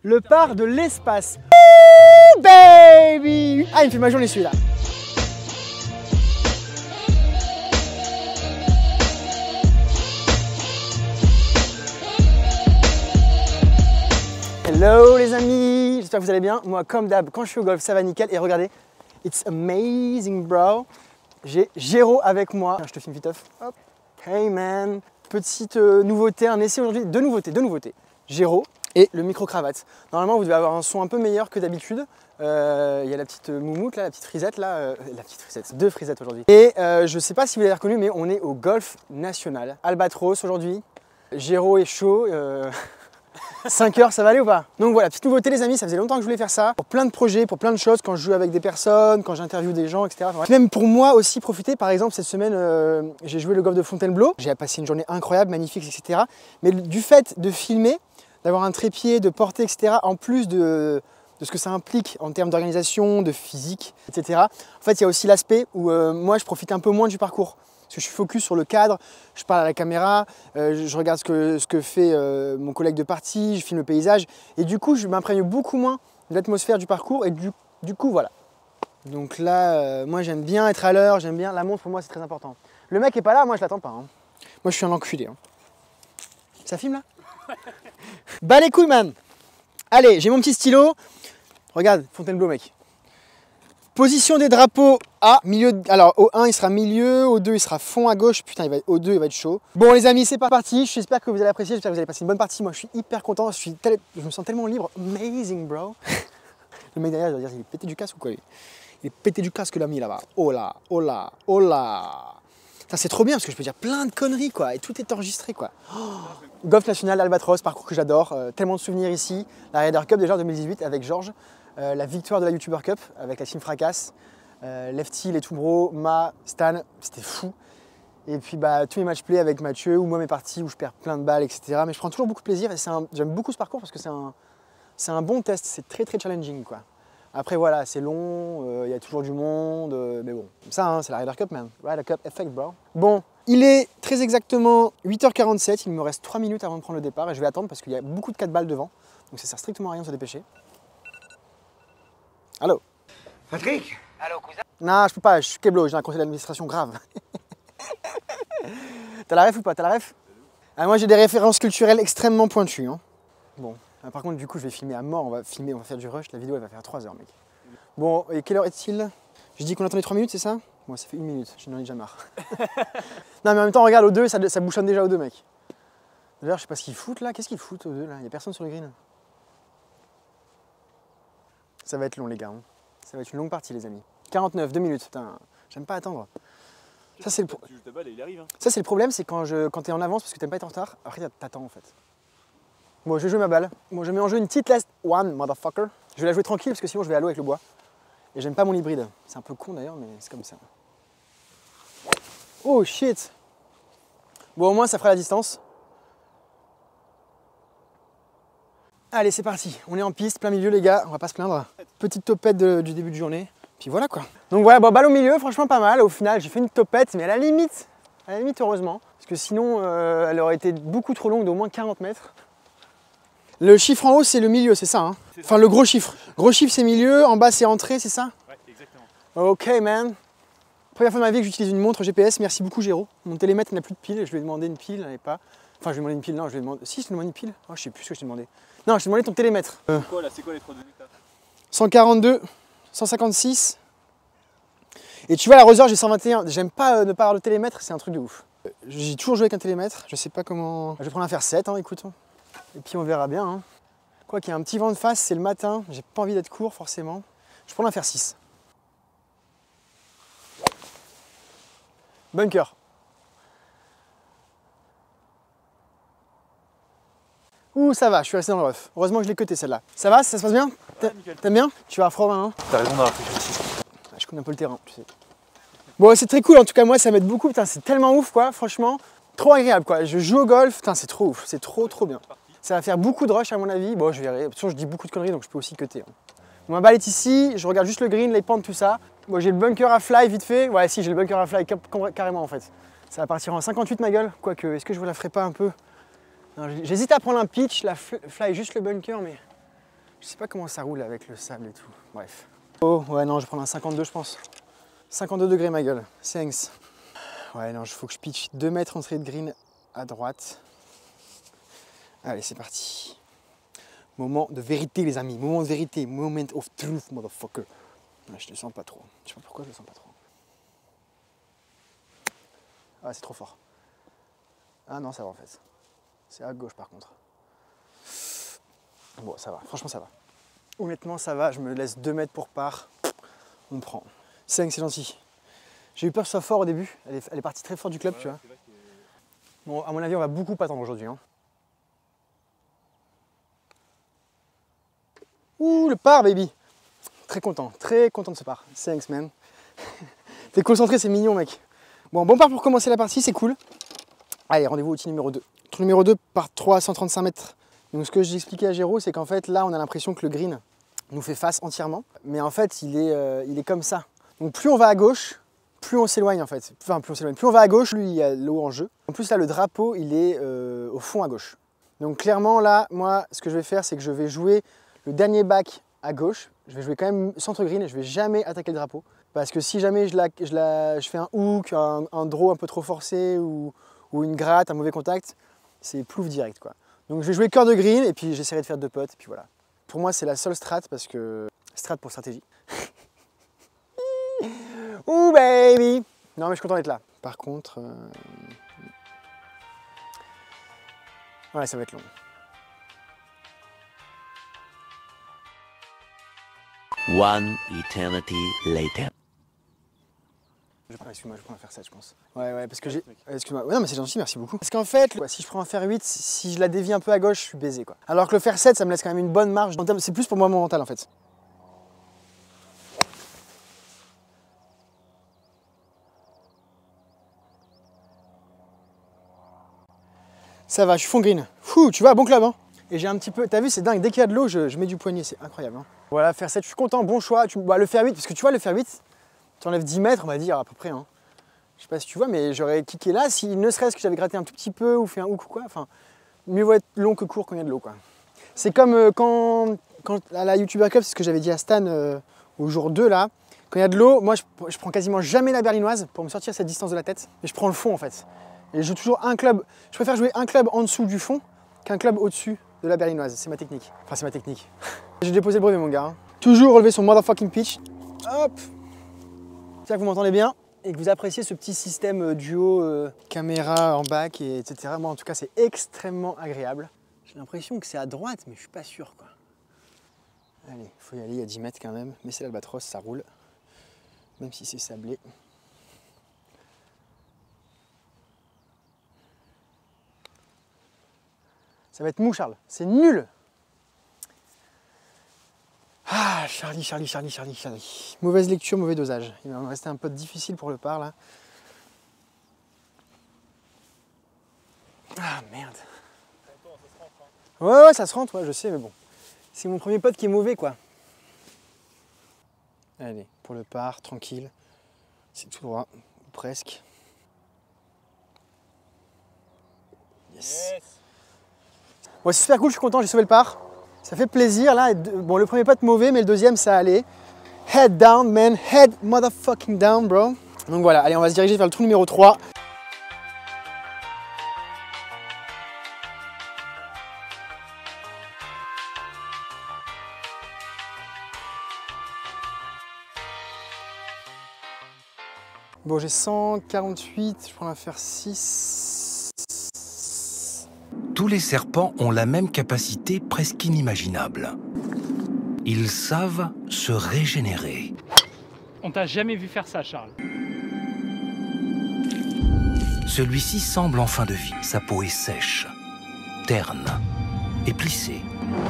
le par de l'espace. Woo, baby! Ah, il me fait ma journée celui-là. Hello les amis, j'espère que vous allez bien. Moi comme d'hab, quand je suis au golf, ça va nickel. Et regardez, it's amazing bro. J'ai Géraud avec moi. Je te filme vite off. Hop. Hey man. Petite nouveauté, un essai aujourd'hui. Deux nouveautés. Géraud et le micro-cravate. Normalement vous devez avoir un son un peu meilleur que d'habitude. Il y a la petite moumoute là, la petite frisette là. La petite frisette, deux frisettes aujourd'hui. Et je sais pas si vous l'avez reconnu, mais on est au golf national. Albatros aujourd'hui. Géraud est chaud. 5 heures, ça va aller ou pas? Donc voilà, petite nouveauté les amis, ça faisait longtemps que je voulais faire ça. Pour plein de projets, pour plein de choses, quand je joue avec des personnes, quand j'interviewe des gens, etc. Enfin, même pour moi aussi profiter, par exemple cette semaine, j'ai joué le golf de Fontainebleau. J'ai passé une journée incroyable, magnifique, etc. Mais du fait de filmer, d'avoir un trépied, de porter, etc. En plus de ce que ça implique en termes d'organisation, de physique, etc. En fait, il y a aussi l'aspect où moi je profite un peu moins du parcours. Parce que je suis focus sur le cadre, je parle à la caméra, je regarde ce que fait mon collègue de partie, je filme le paysage. Et du coup, je m'imprègne beaucoup moins de l'atmosphère du parcours et du coup, voilà. Donc là, moi j'aime bien être à l'heure, j'aime bien, la montre pour moi c'est très important. Le mec est pas là, moi je l'attends pas. Hein. Moi je suis un enculé. Hein. Ça filme là? Bah les couilles man. Allez, j'ai mon petit stylo. Regarde, Fontainebleau mec. Position des drapeaux à milieu. Alors au 1 il sera milieu, au 2 il sera fond à gauche. Putain, au 2 il va être chaud. Bon les amis, c'est parti. J'espère que vous allez apprécier, j'espère que vous allez passer une bonne partie. Moi je suis hyper content, je me sens tellement libre. Amazing bro. Le mec derrière, je dois dire, il est pété du casque ou quoi lui? Il est pété du casque l'ami là-bas. Oh là, oh là, oh là. C'est trop bien parce que je peux dire plein de conneries quoi. Et tout est enregistré quoi. Oh. Golf national Albatros, parcours que j'adore. Tellement de souvenirs ici. La Ryder Cup déjà en 2018 avec Georges. La victoire de la YouTuber Cup avec la team Fracasse, Lefty, les Toubro, Ma, Stan, c'était fou. Et puis bah, tous mes match play avec Mathieu ou moi mes parties où je perds plein de balles, etc. Mais je prends toujours beaucoup de plaisir et j'aime beaucoup ce parcours parce que c'est un bon test, c'est très challenging quoi. Après voilà, c'est long, il y a toujours du monde, mais bon, ça hein, c'est la Ryder Cup man, Ryder Cup effect bro. Bon, il est très exactement 8h47, il me reste 3 minutes avant de prendre le départ et je vais attendre parce qu'il y a beaucoup de 4 balles devant, donc ça sert strictement à rien de se dépêcher. Allô? Patrick? Allô, cousin? Non, je peux pas, je suis keblo, j'ai un conseil d'administration grave. T'as la ref ou pas? T'as la ref? Ah, moi j'ai des références culturelles extrêmement pointues. Hein. Bon, par contre du coup je vais filmer à mort, on va faire du rush, la vidéo elle va faire 3 heures mec. Bon, et quelle heure est-il? J'ai dit qu'on attendait 3 minutes, c'est ça? Bon, ça fait 1 minute, j'en ai déjà marre. Non mais en même temps, regarde, au 2, ça bouchonne déjà au 2 mec. D'ailleurs, je sais pas ce qu'ils foutent là, qu'est-ce qu'ils foutent au 2 là? Y'a personne sur le green. Ça va être long les gars, hein. Ça va être une longue partie les amis. 49, 2 minutes, putain, j'aime pas attendre. Ça c'est le problème, c'est quand t'es en avance parce que t'aimes pas être en retard, après t'attends en fait. Bon, je vais jouer ma balle. Bon, je mets en jeu une petite last one, motherfucker. Je vais la jouer tranquille parce que sinon je vais à l'eau avec le bois. Et j'aime pas mon hybride. C'est un peu con d'ailleurs, mais c'est comme ça. Oh shit. Bon, au moins ça fera la distance. Allez, c'est parti, on est en piste, plein milieu les gars, on va pas se plaindre. Petite topette du début de journée, puis voilà quoi. Donc voilà, bon, balle au milieu, franchement pas mal. Au final, j'ai fait une topette, mais à la limite heureusement, parce que sinon elle aurait été beaucoup trop longue d'au moins 40 mètres. Le chiffre en haut, c'est le milieu, c'est ça hein? Enfin, le gros chiffre. Gros chiffre, c'est milieu, en bas, c'est entrée, c'est ça? Ouais, exactement. Ok, man. Première fois de ma vie que j'utilise une montre GPS, merci beaucoup Géraud. Mon télémètre n'a plus de pile, je lui ai demandé une pile, elle n'avait pas. Enfin, je lui ai demandé une pile, non, je lui ai demandé. Si, je lui ai demandé une pile. Oh, je sais plus ce que je t'ai demandé. Non, je t'ai demandé ton télémètre. C'est quoi les 3 données que t'as? 142, 156. Et tu vois, l'arroseur, j'ai 121. J'aime pas ne pas avoir de télémètre, c'est un truc de ouf. J'ai toujours joué avec un télémètre, je sais pas comment. Je vais prendre un fer 7, hein, écoute. Et puis on verra bien. Hein. Quoi qu'il y a un petit vent de face, c'est le matin, j'ai pas envie d'être court forcément. Je prends un fer 6. Bunker. Ouh, ça va, je suis resté dans le rough. Heureusement que je l'ai cuté celle-là. Ça va, ça se passe bien? T'aimes bien? Tu vas à froid, hein? T'as raison d'avoir fait ici. Je connais un peu le terrain, tu sais. Bon, c'est très cool, en tout cas, moi, ça m'aide beaucoup. Putain, c'est tellement ouf, quoi, franchement. Trop agréable, quoi. Je joue au golf, putain, c'est trop ouf, c'est trop bien. Ça va faire beaucoup de rush, à mon avis. Bon, je verrai. De toute façon, je dis beaucoup de conneries, donc je peux aussi cuter. Hein. Bon, ma balle est ici, je regarde juste le green, les pentes, tout ça. Bon, j'ai le bunker à fly vite fait. Ouais, si, j'ai le bunker à fly carrément, en fait. Ça va partir en 58, ma gueule. Quoique, est-ce que je vous la ferai pas un peu? J'hésite à prendre un pitch, la fly juste le bunker, mais Je sais pas comment ça roule avec le sable et tout. Bref. Oh, ouais, non, je vais prendre un 52, je pense. 52 degrés, ma gueule. Thanks. Ouais, non, il faut que je pitch 2 mètres entrée de green à droite. Allez, c'est parti. Moment de vérité, les amis. Moment de vérité. Moment of truth, motherfucker. Ouais, je le sens pas trop. Je sais pas pourquoi je le sens pas trop. Ah, c'est trop fort. Ah non, ça va en fait. C'est à gauche par contre. Bon, ça va. Franchement, ça va. Honnêtement, ça va. Je me laisse 2 mètres pour part. On prend. 5, c'est gentil. J'ai eu peur que ce soit fort au début. Elle est partie très fort du club, tu vois. Bon, à mon avis, on va beaucoup attendre aujourd'hui. Hein. Ouh, le par, baby. Très content de ce par. Thanks, man. T'es concentré, c'est mignon, mec. Bon par pour commencer la partie, c'est cool. Allez, rendez-vous au tee numéro 2. Trou numéro 2, par 3 à 135 mètres. Donc ce que j'ai expliqué à Géraud, c'est qu'en fait, là, on a l'impression que le green nous fait face entièrement. Mais en fait, il est comme ça. Donc plus on va à gauche, plus on s'éloigne en fait. Enfin, plus on s'éloigne. Plus on va à gauche, plus il y a l'eau en jeu. En plus, là, le drapeau, il est au fond à gauche. Donc clairement, là, moi, ce que je vais faire, c'est que je vais jouer le dernier back à gauche. Je vais jouer quand même centre green et je vais jamais attaquer le drapeau. Parce que si jamais je fais un hook, un draw un peu trop forcé ou une gratte, un mauvais contact, c'est plouf direct, quoi. Donc je vais jouer cœur de green et puis j'essaierai de faire 2 putts et puis voilà. Pour moi, c'est la seule strat parce que... Strat pour stratégie. Ouh baby! Non mais je suis content d'être là. Par contre... Ouais, ça va être long. One eternity later. Excuse-moi, je prends un fer 7, je pense. Ouais, parce que j'ai... Excuse-moi. Ouais, non, mais c'est gentil, merci beaucoup. Parce qu'en fait, si je prends un fer 8, si je la dévie un peu à gauche, je suis baisé, quoi. Alors que le fer 7, ça me laisse quand même une bonne marge. C'est plus pour moi mon mental, en fait. Ça va, je suis fond green. Fou, tu vois, bon club, hein. Et j'ai un petit peu... T'as vu, c'est dingue. Dès qu'il y a de l'eau, je mets du poignet. C'est incroyable, hein. Voilà, fer 7, je suis content. Bon choix. Bah, le fer 8, parce que tu vois, le fer 8, tu enlèves 10 mètres, on va dire, à peu près, hein. Je sais pas si tu vois, mais j'aurais kické là si ne serait-ce que j'avais gratté un tout petit peu ou fait un hook ou quoi. Enfin, mieux vaut être long que court quand il y a de l'eau, quoi. C'est comme quand à la YouTuber Cup, c'est ce que j'avais dit à Stan au jour 2 là. Quand il y a de l'eau, moi je prends quasiment jamais la berlinoise pour me sortir cette distance de la tête. Et je prends le fond en fait. Et je joue toujours un club. Je préfère jouer un club en dessous du fond qu'un club au-dessus de la berlinoise. C'est ma technique. Enfin, c'est ma technique. J'ai déposé le brevet, mon gars. Hein. Toujours relever son motherfucking pitch. Hop. J'espère que vous m'entendez bien et que vous appréciez ce petit système duo caméra en back, etc. Moi, en tout cas, c'est extrêmement agréable. J'ai l'impression que c'est à droite, mais je suis pas sûr, quoi. Allez, il faut y aller, il y a 10 mètres quand même. Mais c'est l'Albatros, ça roule. Même si c'est sablé. Ça va être mou, Charles. C'est nul. Ah, Charlie. Mauvaise lecture, mauvais dosage. Il va me rester un peu difficile pour le par, là. Ah, merde. Ouais, ça se rentre, ouais, je sais, mais bon. C'est mon premier pote qui est mauvais, quoi. Allez, pour le par, tranquille. C'est tout droit, ou presque. Yes. Bon, c'est super cool, je suis content, j'ai sauvé le par. Ça fait plaisir, là. Bon, le premier pote mauvais, mais le deuxième, ça allait. Head down, man. Head motherfucking down, bro. Donc voilà, allez, on va se diriger vers le trou numéro 3. Bon, j'ai 148, je prends la faire 6. Tous les serpents ont la même capacité presque inimaginable. Ils savent se régénérer. On t'a jamais vu faire ça, Charles. Celui-ci semble en fin de vie. Sa peau est sèche, terne et plissée.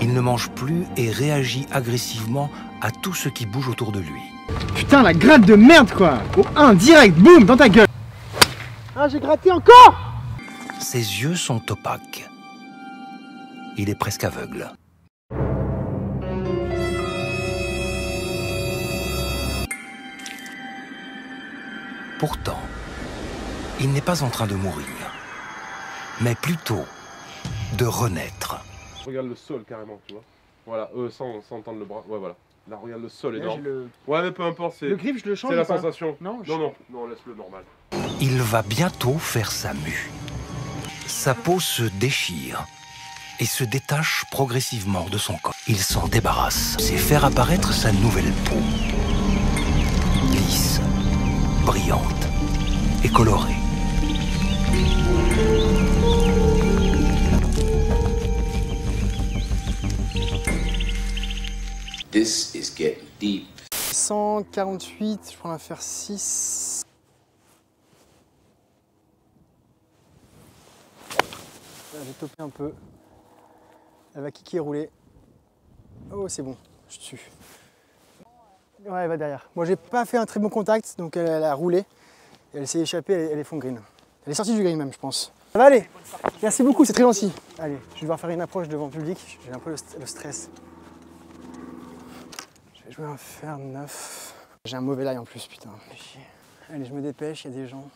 Il ne mange plus et réagit agressivement à tout ce qui bouge autour de lui. Putain, la gratte de merde, quoi. Au 1, direct, boum, dans ta gueule. Ah, j'ai gratté encore. Ses yeux sont opaques. Il est presque aveugle. Pourtant, il n'est pas en train de mourir, mais plutôt de renaître. Regarde le sol carrément, tu vois. Voilà, sans tendre le bras. Ouais, voilà. Là, regarde, le sol est énorme. Le... Ouais, mais peu importe, c'est le grip, je le change. la ou pas? sensation. Non, Non, laisse-le normal. Il va bientôt faire sa mue. Sa peau se déchire et se détache progressivement de son corps. Il s'en débarrasse. C'est faire apparaître sa nouvelle peau. Lisse, brillante et colorée. This is getting deep. 148, je prends la faire 6. J'ai topé un peu. Elle va kicker et rouler. Oh, c'est bon, je suis dessus. Ouais, elle va derrière. Moi, j'ai pas fait un très bon contact, donc elle a roulé. Et elle s'est échappée, elle est fond green. Elle est sortie du green même, je pense. Ça va aller. Merci beaucoup, c'est très gentil. Allez, je vais devoir faire une approche devant le public. J'ai un peu le stress. Je vais jouer un fer 9. J'ai un mauvais lie en plus, putain. Allez, je me dépêche, il y a des gens.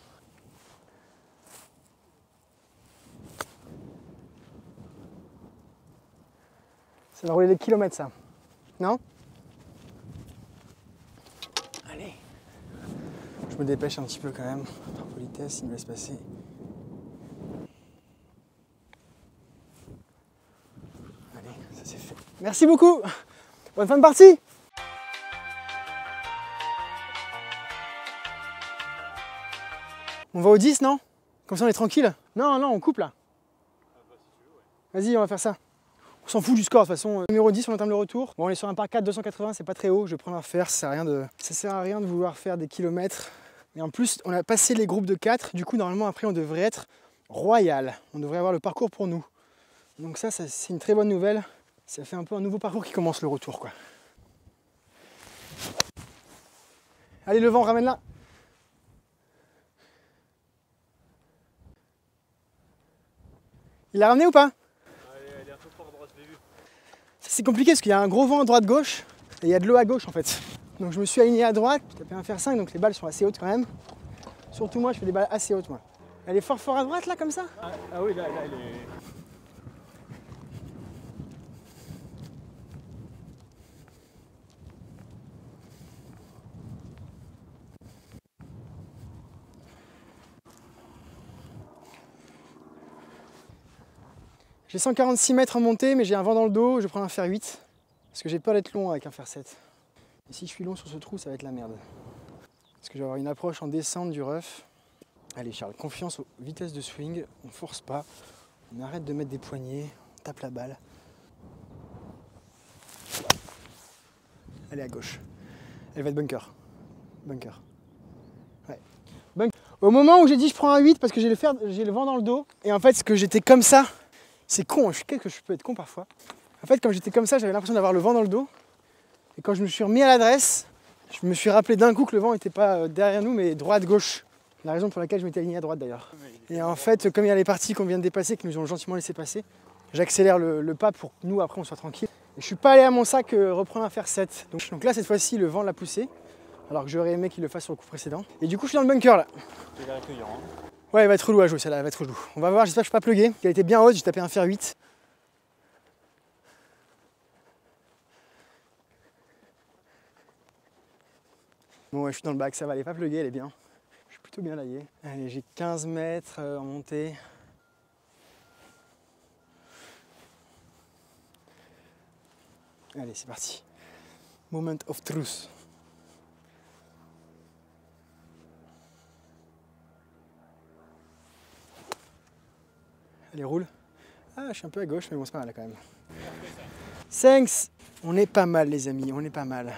Ça va rouler des kilomètres, ça. Non? Allez. Je me dépêche un petit peu quand même. Par politesse, il me laisse passer. Allez, ça c'est fait. Merci beaucoup. Bonne fin de partie. On va au 10, non? Comme ça on est tranquille. Non, non, on coupe là. Vas-y, on va faire ça. On s'en fout du score de toute façon. Numéro 10, on entame le retour. Bon, on est sur un par 4, 280, c'est pas très haut. Je vais prendre un refaire, ça sert à rien de vouloir faire des kilomètres. Et en plus, on a passé les groupes de 4. Du coup, normalement, après, on devrait être royal. On devrait avoir le parcours pour nous. Donc ça c'est une très bonne nouvelle. Ça fait un peu un nouveau parcours qui commence le retour, quoi. Allez, le vent, ramène-la. Il l'a ramené ou pas? Elle est un peu fort à droite, j'ai vu. C'est compliqué parce qu'il y a un gros vent à droite-gauche et il y a de l'eau à gauche en fait. Donc je me suis aligné à droite, j'ai tapé un fer 5, donc les balles sont assez hautes quand même. Surtout moi, je fais des balles assez hautes moi. Elle est fort à droite là comme ça? Ah oui, là elle est... J'ai 146 mètres en montée, mais j'ai un vent dans le dos, je prends un fer 8. Parce que j'ai peur d'être long avec un fer 7. Et si je suis long sur ce trou, ça va être la merde. Parce que je vais avoir une approche en descente du rough. Allez Charles, confiance aux vitesses de swing, on force pas. On arrête de mettre des poignées, on tape la balle. Elle est à gauche. Elle va être bunker. Bunker. Ouais. Bunker. Au moment où j'ai dit je prends un 8 parce que j'ai le vent dans le dos. Et en fait, ce que j'étais comme ça, c'est con, qu'est-ce que je peux être con parfois. En fait, quand j'étais comme ça, j'avais l'impression d'avoir le vent dans le dos. Et quand je me suis remis à l'adresse, je me suis rappelé d'un coup que le vent n'était pas derrière nous, mais droite-gauche. La raison pour laquelle je m'étais aligné à droite d'ailleurs. Et en fait, comme il y a les parties qu'on vient de dépasser, qui nous ont gentiment laissé passer, j'accélère le pas pour que nous, après, on soit tranquille. Et je suis pas allé à mon sac reprendre un fer 7. Donc là, cette fois-ci, le vent l'a poussé, alors que j'aurais aimé qu'il le fasse sur le coup précédent. Et du coup, je suis dans le bunker là. Tu vas l'accueillir, hein. Ouais, elle va être relou à jouer, celle-là, elle va être relou. On va voir, j'espère que je suis pas plugué. Elle était bien haute, j'ai tapé un fer 8. Bon, ouais, je suis dans le bac, ça va, elle est pas pluguée, elle est bien. Je suis plutôt bien laillé. Allez, j'ai 15 mètres en montée. Allez, c'est parti. Moment of truth. Allez, roule. Ah, je suis un peu à gauche, mais bon, c'est pas mal là, quand même. Thanks. On est pas mal, les amis, on est pas mal.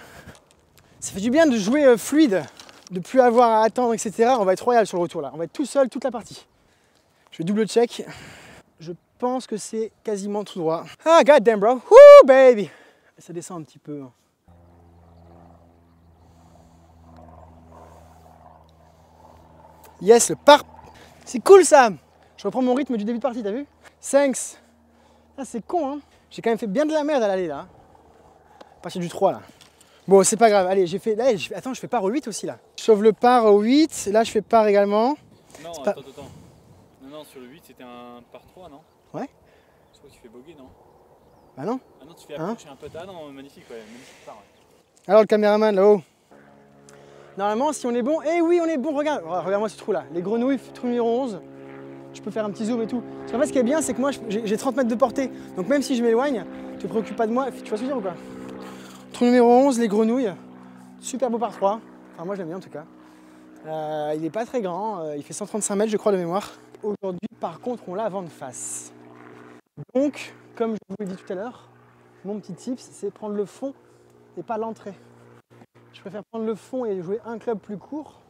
Ça fait du bien de jouer fluide, de plus avoir à attendre, etc. On va être royal sur le retour là. On va être tout seul toute la partie. Je vais double check. Je pense que c'est quasiment tout droit. Ah, god damn, bro. Woo, baby. Ça descend un petit peu. Yes, le par. C'est cool ça. Je reprends mon rythme du début de partie, t'as vu? Thanks. Ah, c'est con, hein. J'ai quand même fait bien de la merde à l'aller là. À partir du 3 là. Bon, c'est pas grave. Allez, j'ai fait. Là, attends, je fais par au 8 aussi là. Je sauve le par au 8. Et là, je fais par également. Non, pas... attends. Non, sur le 8, c'était un par 3, non? Ouais. Je crois que tu fais bogey, non? Bah non. Ah non, tu fais Hein? accrocher un pote. Ah non, magnifique, ouais, magnifique part. Ouais. Alors le caméraman là-haut. Normalement, si on est bon, eh oui, on est bon, regarde, regarde-moi ce trou là, les grenouilles, trou numéro 11. Je peux faire un petit zoom et tout. Parce qu'en fait, ce qui est bien, c'est que moi, j'ai 30 mètres de portée. Donc même si je m'éloigne, tu te préoccupes pas de moi. Tu vois ce que je veux dire ou quoi? Trou numéro 11, les grenouilles. Super beau par 3. Enfin, moi, j'aime bien en tout cas. Il n'est pas très grand, il fait 135 mètres, je crois, de mémoire. Aujourd'hui, par contre, on l'a vent de face. Donc, comme je vous l'ai dit tout à l'heure, mon petit tips, c'est prendre le fond et pas l'entrée. Je préfère prendre le fond et jouer un club plus court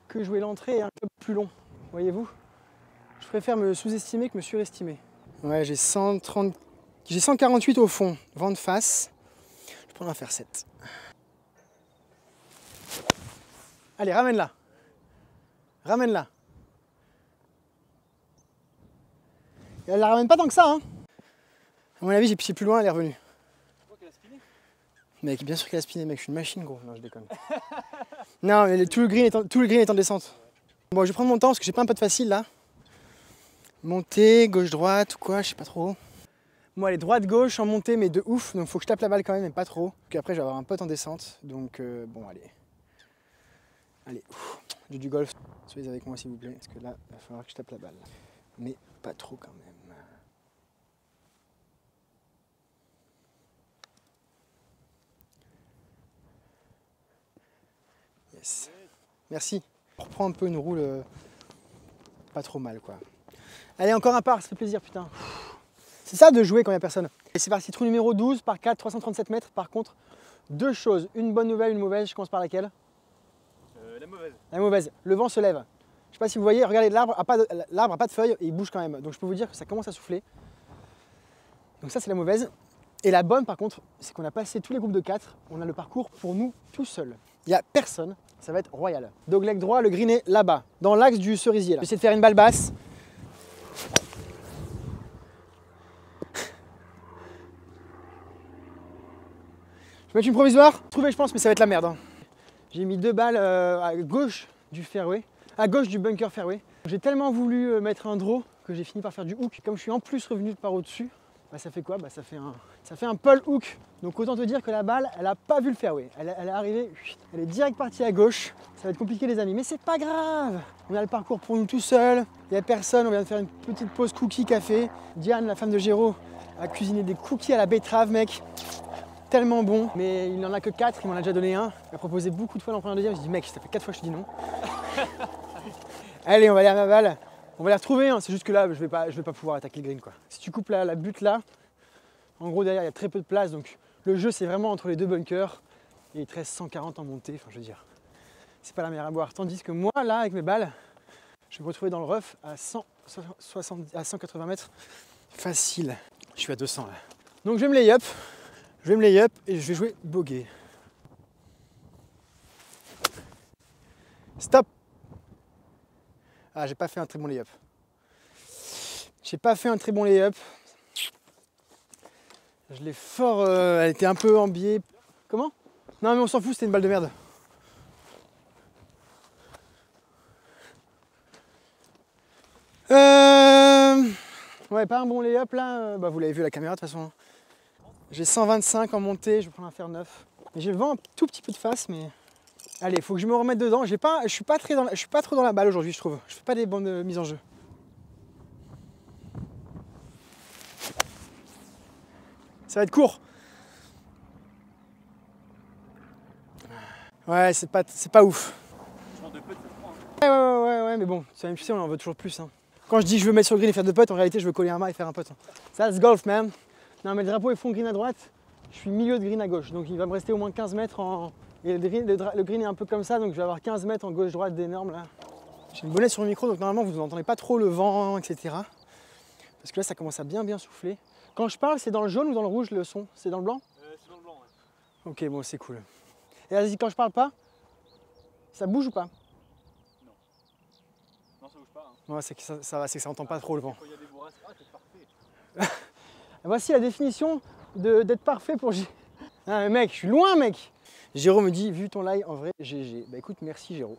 que jouer l'entrée et un club plus long. Voyez-vous? Je préfère me sous-estimer que me surestimer. Ouais, j'ai 148 au fond, vent de face. Je prends un fer 7. Allez, ramène-la. Ramène-la. Elle la ramène pas tant que ça, hein. À mon avis, j'ai pissé plus loin, elle est revenue. Tu vois qu'elle a spiné? Mec, bien sûr qu'elle a spiné, mec, je suis une machine, gros. Non, je déconne. Non, mais tout le green est en descente. Bon, je vais prendre mon temps parce que j'ai pas un putt facile là. Montée, gauche-droite ou quoi, je sais pas trop. Moi, elle est droite-gauche en montée, mais de ouf, donc faut que je tape la balle quand même, mais pas trop. Puis après, je vais avoir un putt en descente, donc bon, allez. Allez, j'ai du golf. Soyez avec moi s'il vous plaît, parce que là, il va falloir que je tape la balle. Mais pas trop quand même. Yes. Merci. On reprend un peu une roule pas trop mal quoi. Allez, encore un par, ça fait plaisir putain. C'est ça de jouer quand il n'y a personne. Et c'est parti, trou numéro 12 par 4, 337 mètres. Par contre, deux choses, une bonne nouvelle, une mauvaise. Je commence par laquelle? La mauvaise. La mauvaise, le vent se lève. Je sais pas si vous voyez, regardez, l'arbre a pas de feuilles et il bouge quand même. Donc je peux vous dire que ça commence à souffler. Donc ça c'est la mauvaise. Et la bonne par contre, c'est qu'on a passé tous les groupes de 4. On a le parcours pour nous tout seul. Il n'y a personne, ça va être royal. Dogleg droit, le green est là-bas, dans l'axe du cerisier. Là. Je vais essayer de faire une balle basse. Je vais mettre une provisoire. Trouvé je pense, mais ça va être la merde. Hein. J'ai mis 2 balles à gauche du fairway, à gauche du bunker fairway. J'ai tellement voulu mettre un draw que j'ai fini par faire du hook. Comme je suis en plus revenu par au-dessus, bah ça fait quoi? Bah ça fait un pull hook. Donc autant te dire que la balle, elle n'a pas vu le fairway. Elle est arrivée, elle est direct partie à gauche. Ça va être compliqué les amis, mais c'est pas grave. On a le parcours pour nous tout seul. Il n'y a personne, on vient de faire une petite pause cookie café. Diane, la femme de Géraud, a cuisiné des cookies à la betterave, mec. Tellement bon, mais il n'en a que 4, il m'en a déjà donné un. Il a proposé beaucoup de fois d'en prendre un deuxième. Je dis mec, ça fait 4 fois que je te dis non. Allez, on va aller à ma balle. On va les retrouver, hein. C'est juste que là, je vais pas pouvoir attaquer le green quoi. Si tu coupes la butte là, en gros derrière il y a très peu de place, donc le jeu c'est vraiment entre les deux bunkers. Et il te reste 140 en montée, enfin je veux dire, c'est pas la mer à boire. Tandis que moi là, avec mes balles, je vais me retrouver dans le rough à 180 mètres facile. Je suis à 200 là. Donc je vais me lay up. Je vais me lay up et je vais jouer bogey. Stop! Ah, j'ai pas fait un très bon lay-up. J'ai pas fait un très bon lay-up. Je l'ai fort... elle était un peu en biais. Comment? Non mais on s'en fout, c'était une balle de merde. Ouais, pas un bon lay-up là. Bah vous l'avez vu à la caméra de toute façon. J'ai 125 en montée, je vais prendre un fer 9. J'ai le vent un tout petit peu de face, mais... Allez, il faut que je me remette dedans. Je suis pas trop dans la balle aujourd'hui, je trouve. Je fais pas des bonnes mises en jeu. Ça va être court. Ouais, c'est pas ouf. Ouais, mais bon, tu sais, on en veut toujours plus. Hein. Quand je dis que je veux mettre sur le green et faire 2 putts, en réalité, je veux coller un mât et faire un putt. Hein. Ça, c'est golf, man. Non, mais le drapeau est fond green à droite. Je suis milieu de green à gauche, donc il va me rester au moins 15 mètres en... Et le green est un peu comme ça, donc je vais avoir 15 mètres en gauche-droite d'énorme là. J'ai une bonnette sur le micro, donc normalement vous n'entendez pas trop le vent, etc. Parce que là ça commence à bien souffler. Quand je parle, c'est dans le jaune ou dans le rouge le son? C'est dans le blanc? C'est dans le blanc, ouais. Ok, bon c'est cool. Et vas-y, quand je parle pas, ça bouge ou pas? Non. Non, ça bouge pas. Hein. Ouais, c'est que ça va, c'est que ça entend pas trop le vent. Quand il y a des bourrasques, ah, t'es parfait. Voici la définition d'être parfait pour J. Ah mais mec, je suis loin mec. Géraud me dit, vu ton live en vrai, GG. Bah écoute, merci Géraud.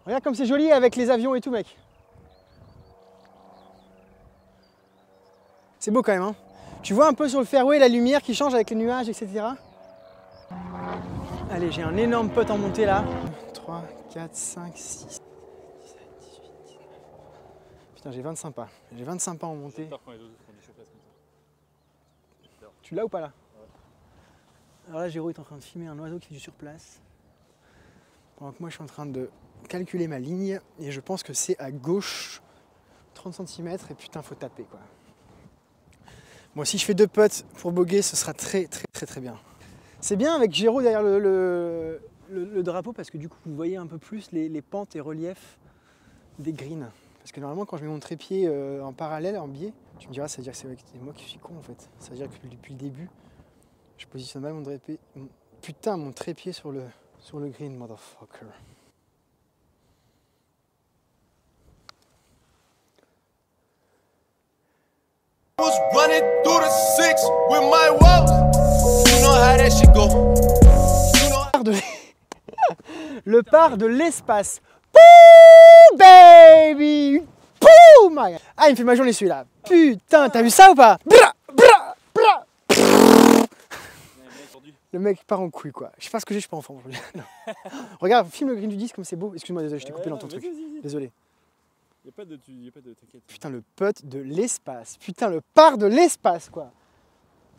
Regarde comme c'est joli avec les avions et tout, mec. C'est beau quand même, hein. Tu vois un peu sur le fairway la lumière qui change avec les nuages, etc. Allez, j'ai un énorme putt en montée là. 3, 4, 5, 6, 17, 18, 19. Putain, j'ai 25 pas. J'ai 25 pas en montée. J'adore quand les autres font des surprises comme ça. Tu l'as ou pas là? Ouais. Alors là, Géraud est en train de filmer un oiseau qui fait du surplace. Pendant que moi, je suis en train de calculer ma ligne. Et je pense que c'est à gauche 30 cm. Et putain, faut taper quoi. Bon, si je fais 2 putts pour bogey, ce sera très bien. C'est bien avec Géraud derrière le drapeau parce que du coup, vous voyez un peu plus les pentes et reliefs des greens. Parce que normalement, quand je mets mon trépied en parallèle, en biais, tu me diras, ça veut dire que c'est moi qui suis con en fait. Ça veut dire que depuis le début, je positionne mal mon trépied. Putain, mon trépied sur le green, motherfucker. Was running through the six with my woes. You know how that shit go. Le par de l'espace. Pouh, baby. Pouh, my. Ah, il me fait ma journée celui-là. Putain, t'as vu ça ou pas? Bra, bra, bra. Le mec part en couille quoi. Je sais pas ce que j'ai, je suis pas en forme aujourd'hui. Regarde, filme le green du disque comme c'est beau. Excuse-moi, désolé, je t'ai coupé dans ton truc. Désolé. Y'a pas de t'inquiète. Putain, le putt de l'espace. Putain, le par de l'espace, quoi.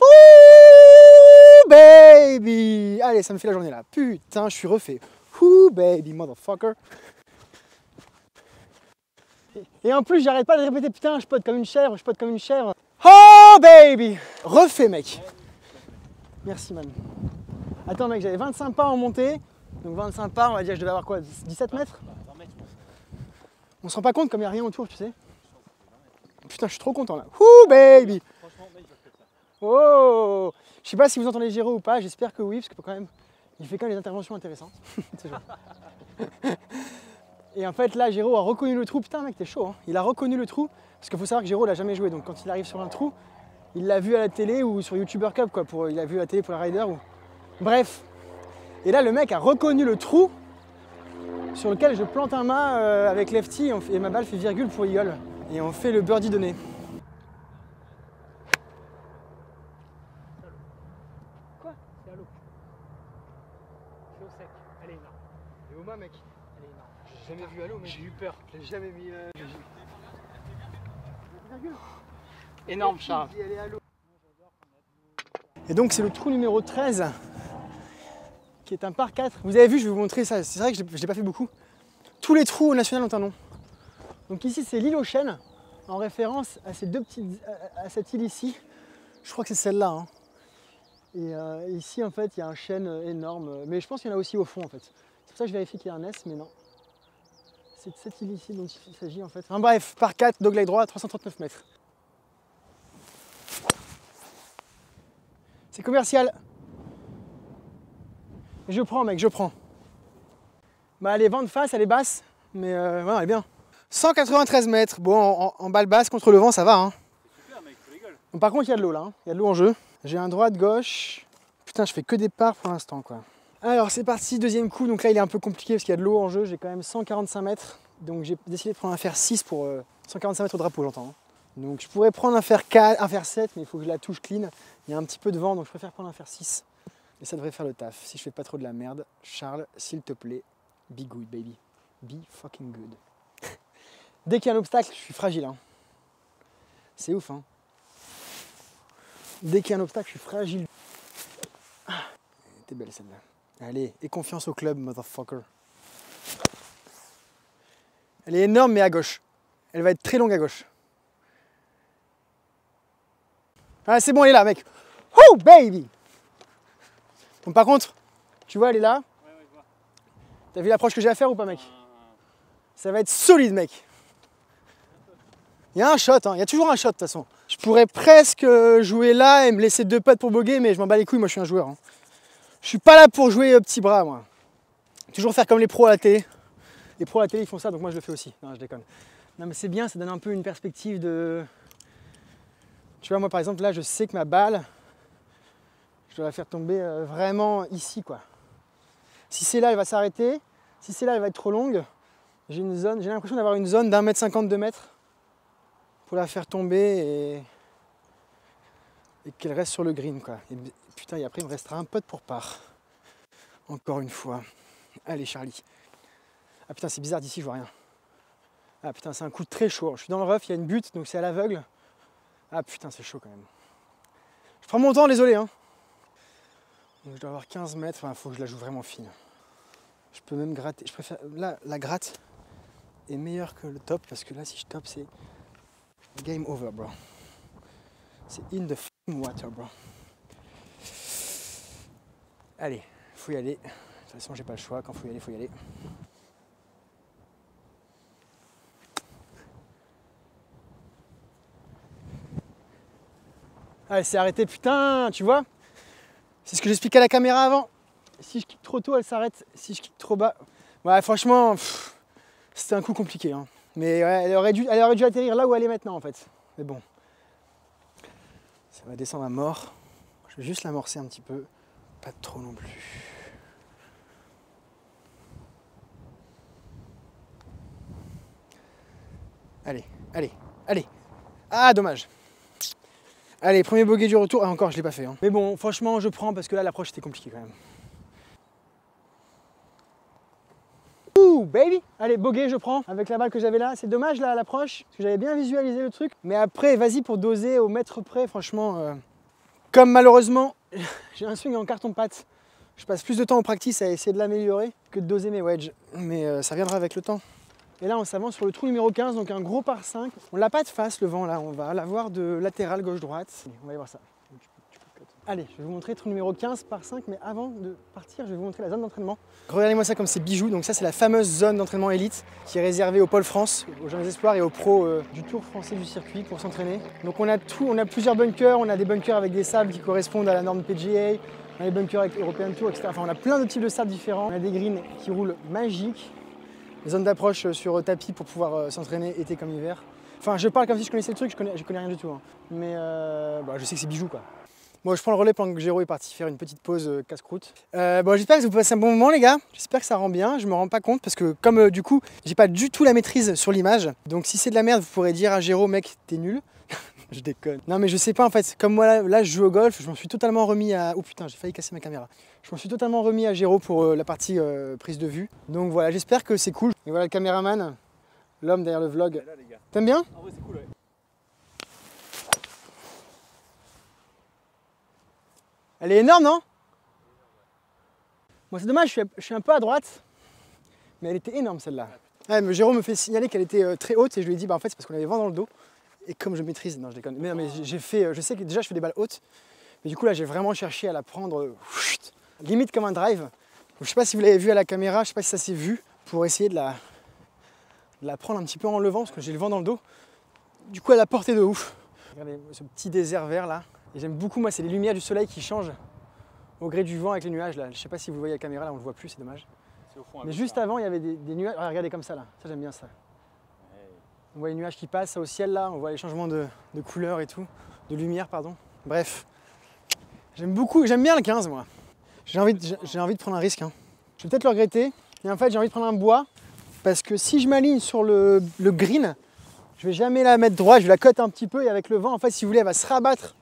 Ouh, baby. Allez, ça me fait la journée là. Putain, je suis refait. Ouh, baby, motherfucker. Et en plus, j'arrête pas de répéter, putain, je pote comme une chèvre, je pote comme une chèvre. Oh, baby. Refait, mec. Merci, man. Attends, mec, j'avais 25 pas en montée. Donc 25 pas, on va dire que je devais avoir quoi, 17 mètres? On se rend pas compte comme il n'y a rien autour, tu sais. Putain, je suis trop content là. Ouh, baby. Oh. Je sais pas si vous entendez Géraud ou pas, j'espère que oui, parce que quand même, il fait quand même des interventions intéressantes. Et en fait, là, Géraud a reconnu le trou. Putain, mec, t'es chaud, hein. Il a reconnu le trou, parce qu'il faut savoir que Géraud l'a jamais joué. Donc quand il arrive sur un trou, il l'a vu à la télé ou sur YouTuber Cup, quoi. Il a vu à la télé pour la Ryder. Bref. Et là, le mec a reconnu le trou sur lequel je plante un mât avec lefty et ma balle fait virgule pour eagle. Et on fait le birdie donné. Quoi? C'est à l'eau. C'est au sec. Elle est énorme. Et au mât, mec. Elle est énorme. J'ai jamais vu à l'eau, mec. J'ai eu peur. Je l'ai jamais mis. Énorme, Charles. Et donc, c'est le trou numéro 13. Qui est un par 4. Vous avez vu, je vais vous montrer ça. C'est vrai que je ne l'ai pas fait beaucoup. Tous les trous au national ont un nom. Donc ici, c'est l'île aux chênes, en référence à ces à cette île ici. Je crois que c'est celle-là. Hein. Et ici, en fait, il y a un chêne énorme. Mais je pense qu'il y en a aussi au fond, en fait. C'est pour ça que je vérifie qu'il y a un S, mais non. C'est de cette île ici dont il s'agit, en fait. Enfin, bref, par 4, dogleg droit, 339 mètres. C'est commercial. Je prends, mec, je prends. Bah, elle est vent de face, elle est basse, mais ouais, elle est bien. 193 mètres, bon, en balle basse contre le vent, ça va. Hein. C'est super, mec, faut les gueules. Bon, par contre, il y a de l'eau là, hein. Il y a de l'eau en jeu. J'ai un droit de gauche. Putain, je fais que des parts pour l'instant, quoi. Alors, c'est parti, deuxième coup. Donc là, il est un peu compliqué parce qu'il y a de l'eau en jeu. J'ai quand même 145 mètres. Donc, j'ai décidé de prendre un fer 6 pour 145 mètres au drapeau, j'entends. Hein. Donc, je pourrais prendre un fer 4, un fer 7, mais il faut que je la touche clean. Il y a un petit peu de vent, donc je préfère prendre un fer 6. Et ça devrait faire le taf. Si je fais pas trop de la merde, Charles, s'il te plaît, be good, baby. Be fucking good. Dès qu'il y a un obstacle, je suis fragile. Hein. C'est ouf, hein. Dès qu'il y a un obstacle, je suis fragile. Ah, t'es belle celle-là. Allez, aie confiance au club, motherfucker. Elle est énorme, mais à gauche. Elle va être très longue à gauche. Ah, c'est bon, elle est là, mec. Oh, baby! Donc, par contre, tu vois, elle est là. Ouais, je vois. T'as vu l'approche que j'ai à faire ou pas, mec? Ça va être solide, mec. Il y a un shot, hein. Il y a toujours un shot de toute façon. Je pourrais presque jouer là et me laisser 2 putts pour bogey, mais je m'en bats les couilles, moi je suis un joueur. Hein. Je suis pas là pour jouer petit bras, moi. Toujours faire comme les pros à la télé. Les pros à la télé, ils font ça, donc moi je le fais aussi. Non, je déconne. Non, mais c'est bien, ça donne un peu une perspective de... Tu vois, moi par exemple, là, je sais que ma balle, je dois la faire tomber vraiment ici, quoi. Si c'est là, elle va s'arrêter. Si c'est là, elle va être trop longue. J'ai une zone, j'ai l'impression d'avoir une zone d'1,50 m, 2 mètres pour la faire tomber et et qu'elle reste sur le green, quoi. Et putain, et après il me restera un putt pour par. Encore une fois. Allez Charlie. Ah putain, c'est bizarre d'ici, je vois rien. Ah putain, c'est un coup très chaud. Je suis dans le rough, il y a une butte, donc c'est à l'aveugle. Ah putain, c'est chaud quand même. Je prends mon temps, désolé. Hein. Donc je dois avoir 15 mètres, enfin, il faut que je la joue vraiment fine. Je peux même gratter. Je préfère. Là, la gratte est meilleure que le top, parce que là, si je top, c'est game over, bro. C'est in the f***ing water, bro. Allez, faut y aller. De toute façon, j'ai pas le choix. Quand faut y aller, faut y aller. Allez, c'est arrêté, putain, tu vois? C'est ce que j'expliquais à la caméra avant. Si je kick trop tôt, elle s'arrête. Si je kick trop bas... Ouais, franchement, c'était un coup compliqué. Hein. Mais ouais, elle aurait dû atterrir là où elle est maintenant, en fait. Mais bon. Ça va descendre à mort. Je vais juste l'amorcer un petit peu. Pas trop non plus. Allez, allez, allez. Ah, dommage. Allez, premier bogey du retour. Ah, encore, je ne l'ai pas fait. Hein. Mais bon, franchement, je prends parce que là, l'approche était compliquée quand même. Ouh, baby! Allez, bogey, je prends. Avec la balle que j'avais là. C'est dommage, là, à l'approche. Parce que j'avais bien visualisé le truc. Mais après, vas-y, pour doser au mètre près, franchement... Comme malheureusement, j'ai un swing en carton-pâte. Je passe plus de temps en practice à essayer de l'améliorer que de doser mes wedges. Mais ça viendra avec le temps. Et là, on s'avance sur le trou numéro 15, donc un gros par 5. On l'a pas de face, le vent, là. On va l'avoir de latéral, gauche-droite. On va aller voir ça. Allez, je vais vous montrer le trou numéro 15 par 5, mais avant de partir, je vais vous montrer la zone d'entraînement. Regardez-moi ça comme c'est bijoux. Donc ça, c'est la fameuse zone d'entraînement élite qui est réservée au Pôle France, aux jeunes espoirs et aux pros du Tour français du circuit pour s'entraîner. Donc on a tout, on a plusieurs bunkers. On a des bunkers avec des sables qui correspondent à la norme PGA. On a des bunkers avec European Tour, etc. Enfin, on a plein de types de sables différents. On a des greens qui roulent magiques. Les zones d'approche sur tapis pour pouvoir s'entraîner été comme hiver. Enfin, je parle comme si je connaissais le truc, je connais rien du tout. Hein. Mais je sais que c'est bijoux, quoi. Bon, je prends le relais pendant que Géraud est parti faire une petite pause casse-croûte. J'espère que vous passez un bon moment, les gars. J'espère que ça rend bien. Je me rends pas compte parce que comme du coup, j'ai pas du tout la maîtrise sur l'image. Donc si c'est de la merde, vous pourrez dire à Géraud, mec, t'es nul. Je déconne. Non mais je sais pas en fait, comme moi là je joue au golf, je m'en suis totalement remis à... Oh putain, j'ai failli casser ma caméra. Je m'en suis totalement remis à Géraud pour la partie prise de vue. Donc voilà, j'espère que c'est cool. Et voilà le caméraman, l'homme derrière le vlog. T'aimes bien? En vrai, c'est cool, ouais. Elle est énorme, non? Bon, c'est dommage, je suis un peu à droite. Mais elle était énorme celle-là. Ouais, mais Géraud me fait signaler qu'elle était très haute et je lui ai dit, bah en fait c'est parce qu'on avait vent dans le dos. Et comme je maîtrise, non je déconne, mais, non, mais je sais que déjà je fais des balles hautes, mais du coup là j'ai vraiment cherché à la prendre limite comme un drive. Donc, je sais pas si vous l'avez vu à la caméra, je sais pas si ça s'est vu, pour essayer de la prendre un petit peu en levant, parce que j'ai le vent dans le dos. Du coup elle a porté de ouf. Regardez ce petit désert vert là, et j'aime beaucoup moi, c'est les lumières du soleil qui changent au gré du vent avec les nuages là. Je sais pas si vous voyez la caméra là, on le voit plus, c'est dommage. Au fond, mais juste avant il y avait des nuages, regardez comme ça là, ça j'aime bien ça. On voit les nuages qui passent au ciel là, on voit les changements de couleur et tout, de lumière pardon. Bref, j'aime bien le 15 moi. J'ai envie de prendre un risque. Hein. Je vais peut-être le regretter, mais en fait j'ai envie de prendre un bois parce que si je m'aligne sur le green, je vais jamais la mettre droite, je vais la cote un petit peu et avec le vent en fait si vous voulez elle va se rabattre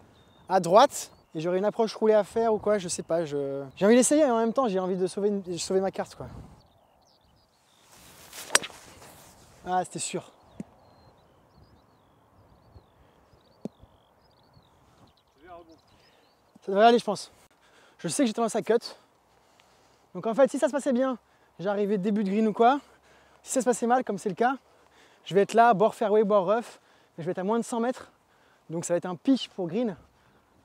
à droite et j'aurai une approche roulée à faire ou quoi, je sais pas. J'ai envie d'essayer et en même temps j'ai envie de sauver ma carte quoi. Ah c'était sûr. Ça devrait aller je pense. Je sais que j'ai tendance à cut. Donc en fait si ça se passait bien, j'arrivais début de green ou quoi. Si ça se passait mal comme c'est le cas, je vais être là, bord fairway, bord rough, mais je vais être à moins de 100 mètres. Donc ça va être un pitch pour green,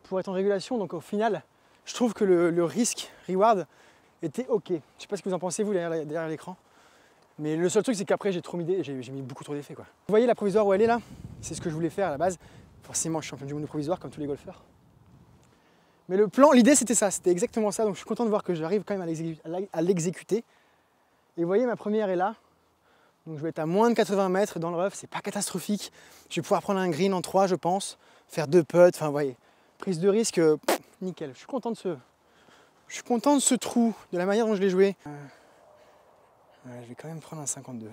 pour être en régulation. Donc au final, je trouve que le risque reward était ok. Je sais pas ce que vous en pensez vous derrière l'écran. Mais le seul truc c'est qu'après j'ai mis beaucoup trop d'effets quoi. Vous voyez la provisoire où elle est là? C'est ce que je voulais faire à la base. Forcément je suis champion du monde de provisoire comme tous les golfeurs. Mais le plan, l'idée c'était ça, c'était exactement ça. Donc je suis content de voir que j'arrive quand même à l'exécuter. Et vous voyez ma première est là. Donc je vais être à moins de 80 mètres dans le rough, c'est pas catastrophique. Je vais pouvoir prendre un green en 3 je pense, faire 2 putts, enfin vous voyez. Prise de risque, nickel. Je suis content de ce trou, de la manière dont je l'ai joué. Je vais quand même prendre un 52.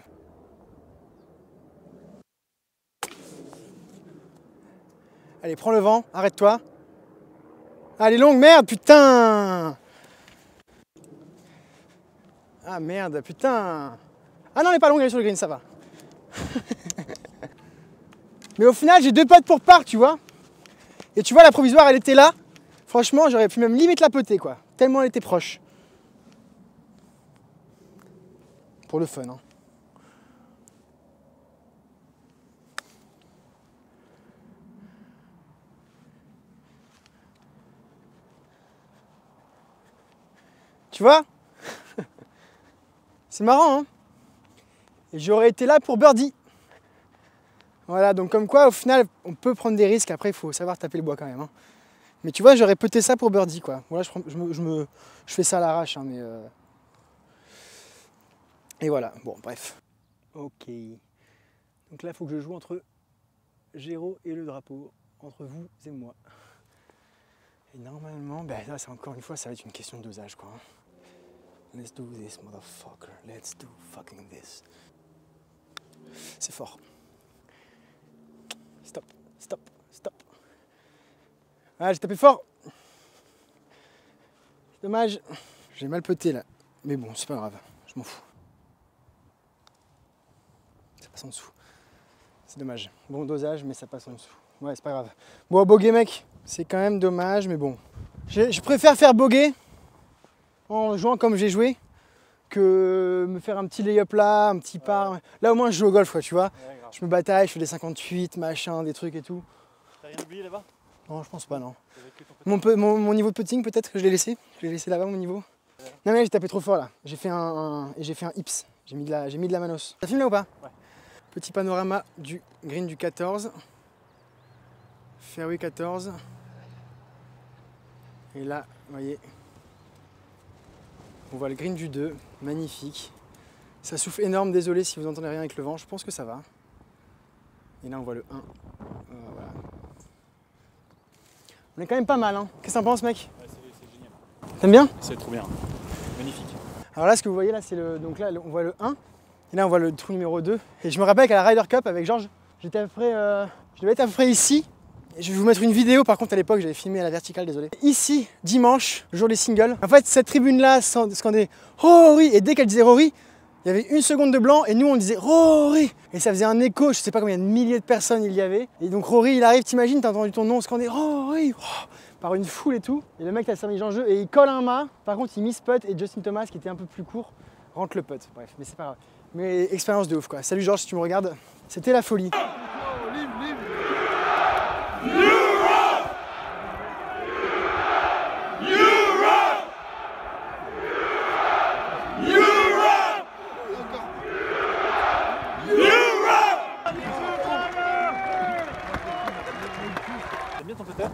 Allez, prends le vent, arrête-toi. Ah, elle est longue, merde, putain. Ah, merde, putain. Ah non, elle est pas longue, elle est sur le green, ça va. Mais au final, j'ai 2 potes pour part, tu vois. Et tu vois, la provisoire, elle était là. Franchement, j'aurais pu même limite la poter, quoi. Tellement elle était proche. Pour le fun, hein. Tu vois? C'est marrant, hein? Et j'aurais été là pour birdie. Voilà, donc comme quoi, au final, on peut prendre des risques. Après, il faut savoir taper le bois quand même, hein. Mais tu vois, j'aurais pété ça pour birdie, quoi. Voilà, je fais ça à l'arrache, hein, mais... Et voilà, bon, bref. Ok. Donc là, il faut que je joue entre Géraud et le drapeau, entre vous et moi. Et normalement, ben là, c'est encore une fois, ça va être une question de dosage, quoi. Let's do this, motherfucker. Let's do fucking this. C'est fort. Stop, stop, stop. Ah, j'ai tapé fort. Dommage. J'ai mal pété là. Mais bon, c'est pas grave. Je m'en fous. Ça passe en dessous. C'est dommage. Bon dosage, mais ça passe en dessous. Ouais, c'est pas grave. Bon, bogey, mec. C'est quand même dommage, mais bon. Je préfère faire bogey en jouant comme j'ai joué que me faire un petit lay-up là, un petit par. Là, au moins, je joue au golf, quoi, tu vois. Ouais, grave. Je me bataille, je fais des 58, machin, des trucs et tout. T'as rien oublié là-bas? Non, je pense pas, non. T'avais que ton petit- Mon niveau de putting, peut-être que je l'ai laissé. Je l'ai laissé là-bas, mon niveau. Non, mais j'ai tapé trop fort là. J'ai fait un hips. J'ai mis de la manos. Ça filme là ou pas? Ouais. Petit panorama du green du 14. Fairway 14. Et là, vous voyez, on voit le green du 2. Magnifique. Ça souffle énorme, désolé si vous entendez rien avec le vent. Je pense que ça va. Et là, on voit le 1. Voilà. On est quand même pas mal, hein. Qu'est-ce que t'en penses, mec? Ouais, c'est génial. T'aimes bien? C'est trop bien. Magnifique. Alors là, ce que vous voyez là, c'est le. Donc là, on voit le 1. Et là, on voit le trou numéro 2. Et je me rappelle qu'à la Ryder Cup avec Georges, j'étais à peu près. Je devais être à peu près ici. Et je vais vous mettre une vidéo, par contre, à l'époque, j'avais filmé à la verticale, désolé. Ici, dimanche, le jour des singles. En fait, cette tribune-là scandait Rory. Et dès qu'elle disait Rory, il y avait une seconde de blanc et nous, on disait Rory. Et ça faisait un écho, je sais pas combien de milliers de personnes il y avait. Et donc, Rory, il arrive, t'imagines, t'as entendu ton nom scander Rory par une foule et tout. Et le mec, il a servi en jeu et il colle un mât. Par contre, il miss putt et Justin Thomas, qui était un peu plus court, rentre le putt. Bref, mais c'est pas grave. Mais expérience de ouf, quoi. Salut Georges, si tu me regardes. C'était la folie. T'aimes bien ton putter?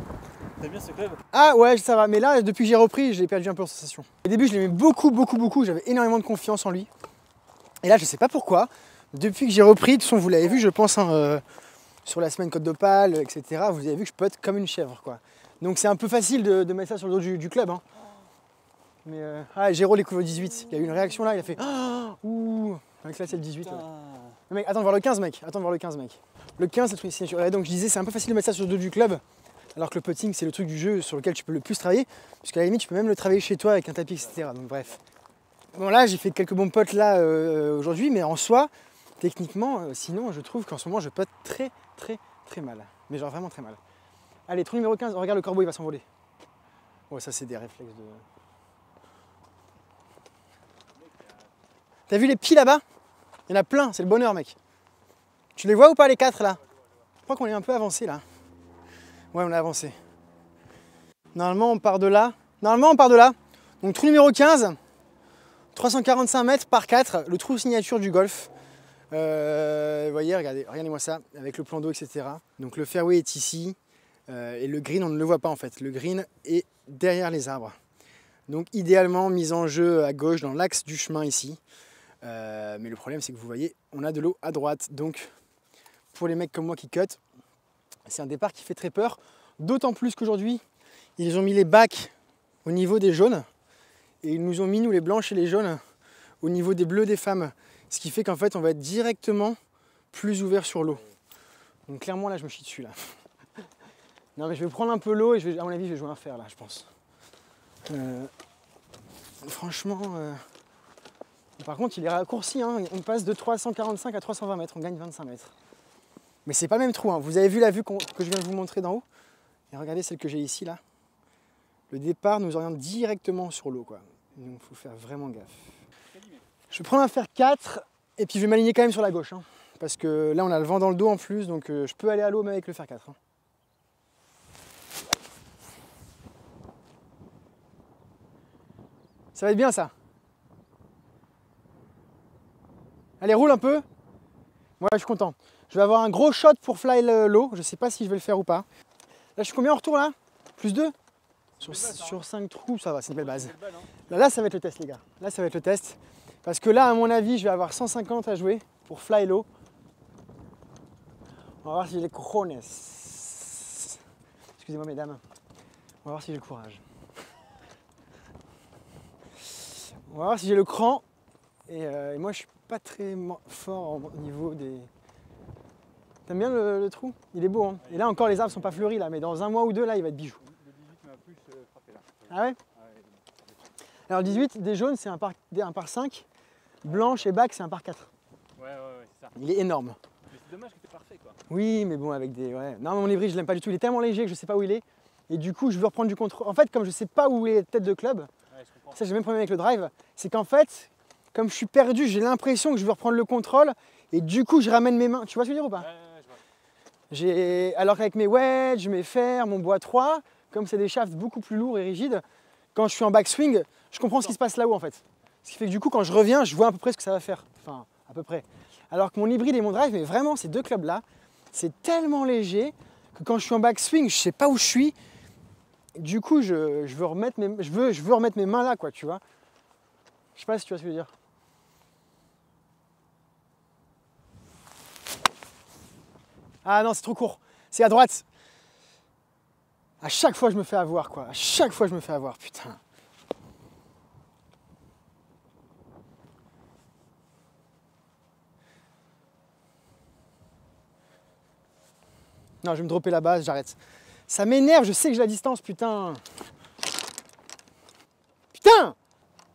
T'aimes bien ce club? Ah ouais, ça va. Mais là, depuis que j'ai repris, j'ai perdu un peu en sensation. Au début, je l'aimais beaucoup. J'avais énormément de confiance en lui. Et là, je sais pas pourquoi. Depuis que j'ai repris, de toute façon, vous l'avez vu, je pense, hein, sur la semaine Côte d'Opale, etc. Vous avez vu que je putt comme une chèvre, quoi. Donc c'est un peu facile de mettre ça sur le dos du club, hein. Mais Géraud découvre le 18. Il y a eu une réaction là, il a fait ouh. Donc là, c'est le 18. Ouais. Mais mec, attends de voir le 15, mec. Le 15, c'est le truc signature. Et donc je disais, c'est un peu facile de mettre ça sur le dos du club. Alors que le putting, c'est le truc du jeu sur lequel tu peux le plus travailler. Puisqu'à la limite, tu peux même le travailler chez toi avec un tapis, etc. Donc bref. Bon, là, j'ai fait quelques bons putts là aujourd'hui, mais en soi, techniquement, sinon, je trouve qu'en ce moment, je putt très mal. Mais genre vraiment très mal. Allez, trou numéro 15, regarde le corbeau, il va s'envoler. Ouais, ça, c'est des réflexes de. T'as vu les pieds là-bas? Il y en a plein, c'est le bonheur, mec. Tu les vois ou pas, les 4 là? Je crois qu'on est un peu avancé là. Ouais, on a avancé. Normalement, on part de là. Donc, trou numéro 15, 345 mètres par 4, le trou signature du golf. Vous voyez, regardez-moi ça, avec le plan d'eau, etc. Donc, le fairway est ici. Et le green, on ne le voit pas en fait. Le green est derrière les arbres. Donc, idéalement, mise en jeu à gauche, dans l'axe du chemin ici. Mais le problème, c'est que vous voyez, on a de l'eau à droite. Donc, pour les mecs comme moi qui cut, c'est un départ qui fait très peur. D'autant plus qu'aujourd'hui, ils ont mis les bacs au niveau des jaunes. Et ils nous ont mis, nous, les blanches et les jaunes, au niveau des bleus des femmes. Ce qui fait qu'en fait, on va être directement plus ouvert sur l'eau. Donc, clairement, là, je me chie dessus, là. Non, mais je vais prendre un peu l'eau et à mon avis, je vais jouer un fer là, je pense. Franchement, par contre, il est raccourci. Hein. On passe de 345 à 320 mètres, on gagne 25 mètres. Mais c'est pas le même trou. Hein. Vous avez vu la vue que je viens de vous montrer d'en haut? Et regardez celle que j'ai ici là. Le départ nous oriente directement sur l'eau, quoi. Donc il faut faire vraiment gaffe. Je vais prendre un fer 4 et puis je vais m'aligner quand même sur la gauche. Hein. Parce que là, on a le vent dans le dos en plus, donc je peux aller à l'eau même avec le fer 4. Hein. Ça va être bien ça. Allez, roule un peu. Moi, je suis content. Je vais avoir un gros shot pour fly l'eau. Je ne sais pas si je vais le faire ou pas. Là, je suis combien en retour là? Plus 2 sur 5 trous, ça va, c'est une belle base. Là, ça va être le test, les gars. Là, ça va être le test. Parce que là, à mon avis, je vais avoir 150 à jouer pour fly l'eau. On va voir si j'ai les cojones. Excusez-moi, mesdames. On va voir si j'ai le courage. On va voir si j'ai le cran. Et moi, je suis pas très fort au niveau des... T'aimes bien le trou? Il est beau, hein. Et là encore, les arbres sont pas fleuris, là, mais dans un mois ou deux, là, il va être bijou. Le 18 m'a plus frappé là. Ah ouais? Alors le 18, des jaunes, c'est un par 5. Blanche et bac, c'est un par 4. Ouais, c'est ça. Il est énorme. Mais c'est dommage que t'es parfait, quoi. Oui, mais bon, avec des... Ouais. Non, mon hybride, je l'aime pas du tout. Il est tellement léger que je sais pas où il est. Et du coup, je veux reprendre du contrôle. En fait, comme je sais pas où est la tête de club, Ouais, je comprends. ça, j'ai le même problème avec le drive, c'est qu'en fait, comme je suis perdu, j'ai l'impression que je veux reprendre le contrôle. Et du coup, je ramène mes mains. Tu vois ce que je veux dire ou pas? Je vois. Alors qu'avec mes wedges, mes fers, mon bois 3, comme c'est des shafts beaucoup plus lourds et rigides, quand je suis en backswing, je comprends ce qui se passe là-haut en fait. Ce qui fait que du coup, quand je reviens, je vois à peu près ce que ça va faire. Enfin, à peu près. Alors que mon hybride et mon drive, mais vraiment, ces deux clubs-là, c'est tellement léger que quand je suis en backswing, je sais pas où je suis. Du coup, je veux remettre mes mains là, quoi, tu vois. Je sais pas si tu vois ce que je veux dire. Ah non, c'est trop court. C'est à droite. À chaque fois, je me fais avoir, quoi. À chaque fois, je me fais avoir, putain. Non, je vais me dropper la base, j'arrête. Ça m'énerve, je sais que j'ai la distance, putain. Putain!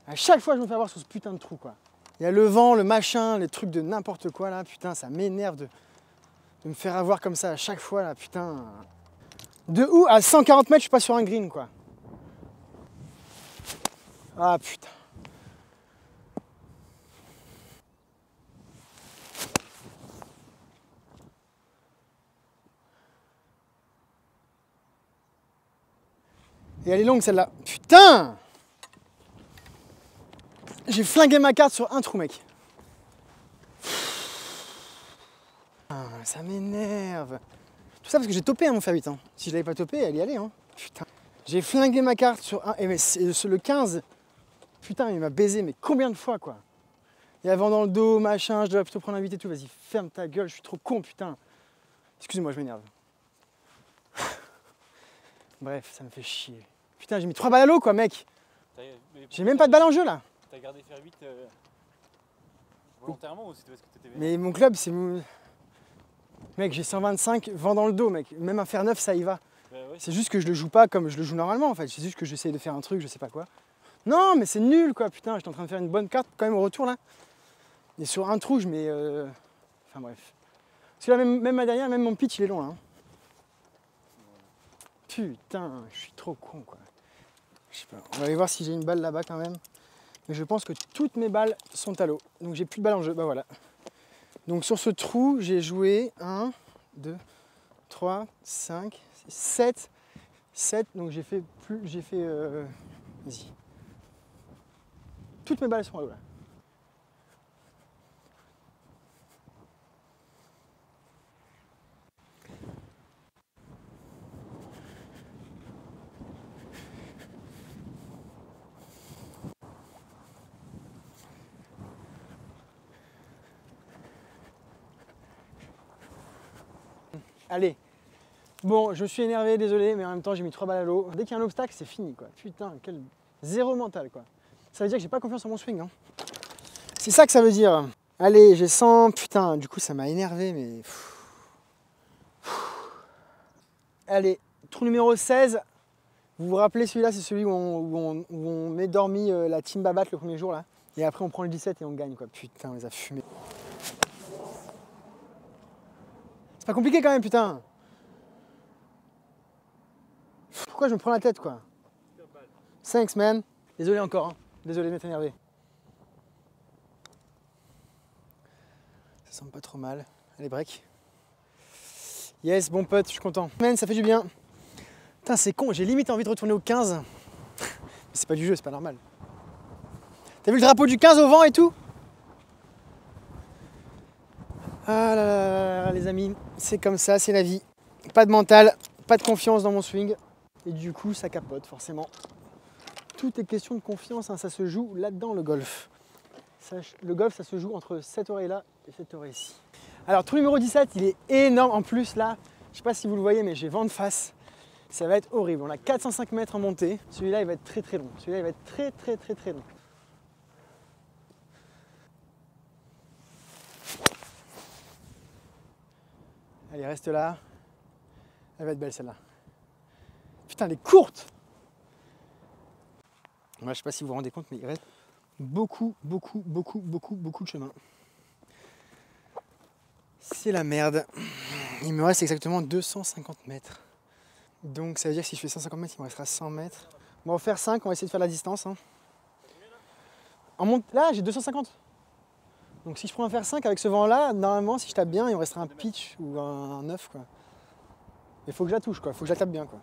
À chaque fois, je me fais avoir sur ce putain de trou, quoi. Il y a le vent, le machin, les trucs de n'importe quoi, là. Putain, ça m'énerve de me faire avoir comme ça à chaque fois, là, putain. De où à 140 mètres, je suis pas sur un green, quoi. Ah, putain. Et elle est longue, celle-là. Putain! J'ai flingué ma carte sur un trou, mec. Ça m'énerve. Tout ça parce que j'ai topé mon fer 8. Hein. Si je l'avais pas topé, elle y allait. Hein. Putain. J'ai flingué ma carte sur un. Et mais le 15. Putain, il m'a baisé, mais combien de fois, quoi. Il y a vent dans le dos, machin, je dois plutôt prendre un 8 et tout. Vas-y, ferme ta gueule, je suis trop con, putain. Excuse-moi, je m'énerve. Bref, ça me fait chier. Putain, j'ai mis 3 balles à l'eau, quoi, mec. J'ai même pas de balle en jeu, là. T'as gardé faire 8 volontairement ou c'est parce que t'étais... Mais mon club, c'est... Mec, j'ai 125, vent dans le dos, mec. Même un fer 9, ça y va. Bah ouais, c'est juste que je le joue pas comme je le joue normalement, en fait. C'est juste que j'essaye de faire un truc, je sais pas quoi. Non, mais c'est nul, quoi. Putain, j'étais en train de faire une bonne carte quand même au retour, là. Et sur un trou, je mets... Enfin, bref. Parce que là, même ma dernière, même mon pitch, il est long, là. Hein. Putain, je suis trop con, quoi. Je sais pas. On va aller voir si j'ai une balle là-bas, quand même. Mais je pense que toutes mes balles sont à l'eau. Donc, j'ai plus de balles en jeu. Bah, voilà. Donc sur ce trou, j'ai joué 1, 2, 3, 5, 7. 7, donc j'ai fait plus. Vas-y. Toutes mes balles sont à l'eau là. Allez, bon, je me suis énervé, désolé, mais en même temps, j'ai mis 3 balles à l'eau. Dès qu'il y a un obstacle, c'est fini, quoi. Putain, quel zéro mental, quoi. Ça veut dire que j'ai pas confiance en mon swing, hein. C'est ça que ça veut dire. Allez, j'ai 100, putain, du coup, ça m'a énervé, mais... Allez, trou numéro 16. Vous vous rappelez, celui-là, c'est celui où on met dormi la team Babat le premier jour là. Et après on prend le 17 et on gagne quoi. Putain, on les a fumés. C'est pas compliqué quand même, putain. Pourquoi je me prends la tête quoi? Thanks man. Désolé encore, hein. Désolé de m'être énervé. Ça semble pas trop mal. Allez, break. Yes, bon pote, je suis content. Man, ça fait du bien. Putain, c'est con, j'ai limite envie de retourner au 15. Mais c'est pas du jeu, c'est pas normal. T'as vu le drapeau du 15 au vent et tout? Ah là là là, les amis, c'est comme ça, c'est la vie. Pas de mental, pas de confiance dans mon swing. Et du coup, ça capote, forcément. Tout est question de confiance, hein, ça se joue là-dedans, le golf. Le golf, ça se joue entre cette oreille-là et cette oreille-ci. Alors, trou numéro 17, il est énorme. En plus, là, je sais pas si vous le voyez, mais j'ai vent de face. Ça va être horrible. On a 405 mètres en montée. Celui-là, il va être très très long. Celui-là, il va être très très très très long. Allez, reste là. Elle va être belle, celle-là. Putain, elle est courte! Moi, je sais pas si vous vous rendez compte, mais il reste beaucoup de chemin. C'est la merde. Il me reste exactement 250 mètres. Donc ça veut dire que si je fais 150 mètres, il me restera 100 mètres. On va en faire 5, on va essayer de faire la distance. Hein. Là, j'ai 250. Donc si je prends un faire 5 avec ce vent-là, normalement, si je tape bien, il me restera un pitch ou un 9. Quoi. Il faut que je la touche, quoi. Il faut que je la tape bien. Quoi.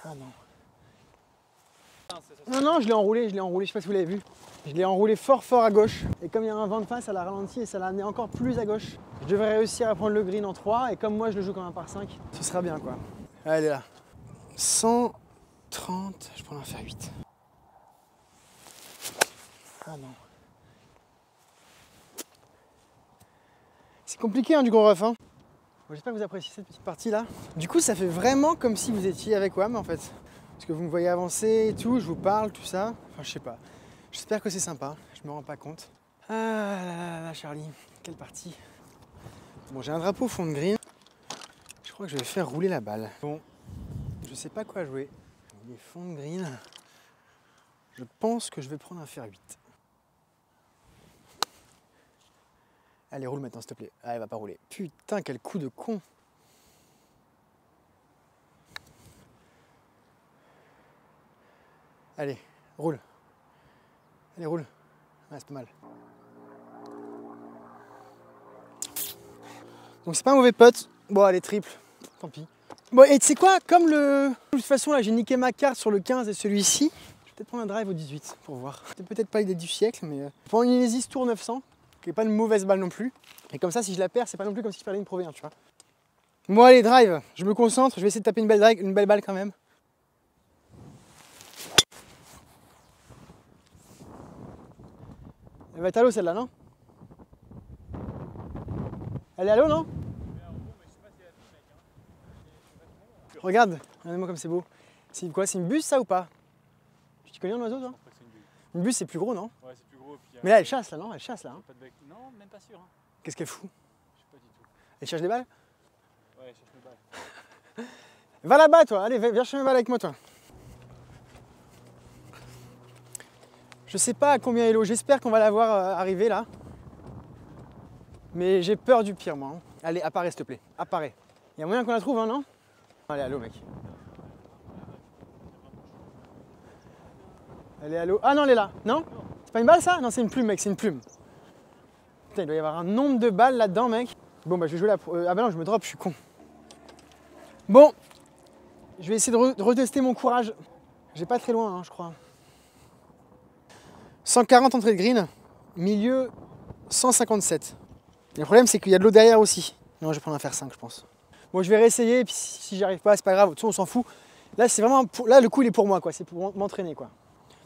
Ah non. Non, je l'ai enroulé, je sais pas si vous l'avez vu. Je l'ai enroulé fort à gauche. Et comme il y a un vent de face, ça l'a ralenti et ça l'a amené encore plus à gauche. Je devrais réussir à prendre le green en 3 et comme moi je le joue comme un par 5, ce sera bien quoi. Allez là. 130, je prends un fer 8. Ah non. C'est compliqué hein, du gros rough hein. Bon, j'espère que vous appréciez cette petite partie là. Du coup ça fait vraiment comme si vous étiez avec WAM en fait. Parce que vous me voyez avancer et tout, je vous parle, tout ça. Enfin je sais pas. J'espère que c'est sympa, je me rends pas compte. Ah là là Charlie, quelle partie. Bon j'ai un drapeau fond de green. Je crois que je vais faire rouler la balle. Bon, je sais pas quoi jouer. Il est fond de green. Je pense que je vais prendre un fer 8. Allez, roule maintenant, s'il te plaît. Ah, elle va pas rouler. Putain, quel coup de con. Allez, roule. Allez, roule. Ah, c'est pas mal. Donc, c'est pas un mauvais putt. Bon, allez, triple. Tant pis. Bon, et tu sais quoi? Comme de toute façon, là, j'ai niqué ma carte sur le 15 et celui-ci. Je vais peut-être prendre un drive au 18 pour voir. C'est peut-être pas l'idée du siècle, mais. Pour une Inesis Tour 900. Qui n'est pas une mauvaise balle non plus. Et comme ça, si je la perds, c'est pas non plus comme si je perdais une Pro V1, tu vois. Bon, allez, drive. Je me concentre. Je vais essayer de taper une belle balle quand même. Elle va être à l'eau celle-là, non? Elle est à l'eau, non? Regarde, regardez-moi comme c'est beau. C'est quoi? C'est une buse, ça ou pas? Tu connais un oiseau, toi? Une buse, c'est plus gros, non? Ouais, c'est plus gros. Puis, mais là, elle chasse, là, non? Elle chasse, là. Hein. Non, même pas sûr. Hein. Qu'est-ce qu'elle fout? Je sais pas du tout. Elle cherche des balles? Ouais, elle cherche des balles. Va là-bas, toi. Allez, viens chercher mes balles avec moi, toi. Je sais pas à combien est l'eau. J'espère qu'on va la voir arriver, là. Mais j'ai peur du pire, moi. Hein. Allez, apparais, s'il te plaît. Apparais. Il y a moyen qu'on la trouve, hein, non? Allez, à l'eau, mec. Elle est à l'eau. Ah non, elle est là. Non? C'est pas une balle, ça? Non, c'est une plume, mec, c'est une plume. Putain, il doit y avoir un nombre de balles là-dedans, mec. Bon, bah, je vais jouer la... Ah bah non, je me drop, je suis con. Bon. Je vais essayer de retester mon courage. J'ai pas très loin, hein, je crois. 140 entrée de green. Milieu, 157. Et le problème, c'est qu'il y a de l'eau derrière aussi. Non, je vais prendre un fer 5, je pense. Bon, je vais réessayer, et puis si j'y arrive pas, c'est pas grave. De toute façon, on s'en fout. Là, c'est vraiment... Là, le coup, il est pour moi, quoi. C'est pour m'entraîner, quoi.